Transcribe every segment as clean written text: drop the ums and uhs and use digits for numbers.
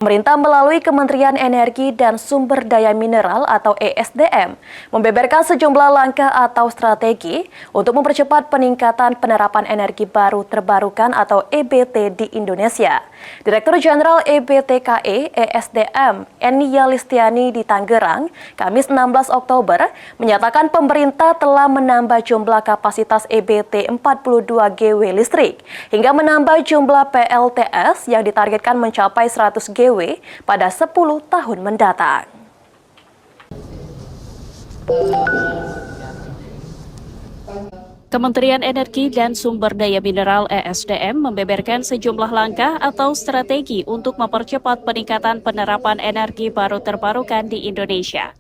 Pemerintah melalui Kementerian Energi dan Sumber Daya Mineral atau ESDM membeberkan sejumlah langkah atau strategi untuk mempercepat peningkatan penerapan energi baru terbarukan atau EBT di Indonesia. Direktur Jenderal EBTKE ESDM Enia Listiani di Tangerang, Kamis 16 Oktober, menyatakan pemerintah telah menambah jumlah kapasitas EBT 42 GW listrik hingga menambah jumlah PLTS yang ditargetkan mencapai 100 GW pada 10 tahun mendatang. Kementerian Energi dan Sumber Daya Mineral ESDM membeberkan sejumlah langkah atau strategi untuk mempercepat peningkatan penerapan energi baru terbarukan di Indonesia.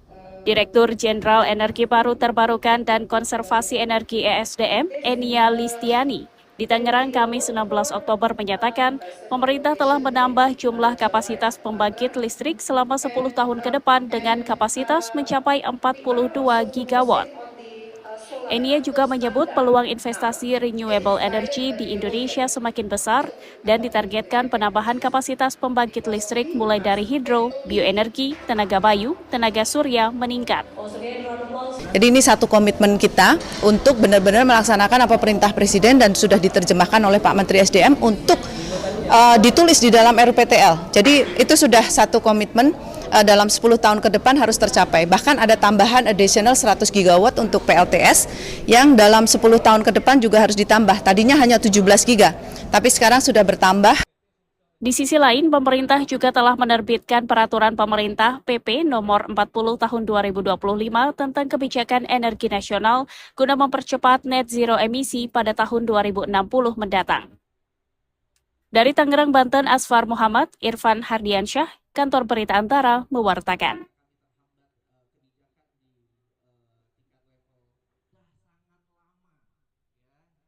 Direktur Jenderal Energi Baru Terbarukan dan Konservasi Energi ESDM, Enia Listiani, di Tangerang, Kamis 16 Oktober menyatakan pemerintah telah menambah jumlah kapasitas pembangkit listrik selama 10 tahun ke depan dengan kapasitas mencapai 42 gigawatt. Enia juga menyebut peluang investasi renewable energy di Indonesia semakin besar dan ditargetkan penambahan kapasitas pembangkit listrik mulai dari hidro, bioenergi, tenaga bayu, tenaga surya meningkat. Jadi ini satu komitmen kita untuk benar-benar melaksanakan apa perintah Presiden dan sudah diterjemahkan oleh Pak Menteri SDM untuk ditulis di dalam RUPTL. Jadi itu sudah satu komitmen dalam 10 tahun ke depan harus tercapai. Bahkan ada tambahan additional 100 gigawatt untuk PLTS yang dalam 10 tahun ke depan juga harus ditambah. Tadinya hanya 17 giga, tapi sekarang sudah bertambah. Di sisi lain, pemerintah juga telah menerbitkan peraturan pemerintah PP nomor 40 tahun 2025 tentang kebijakan energi nasional guna mempercepat net zero emisi pada tahun 2060 mendatang. Dari Tangerang, Banten, Asfar Muhammad, Irfan Hardiansyah, Kantor Berita Antara, mewartakan.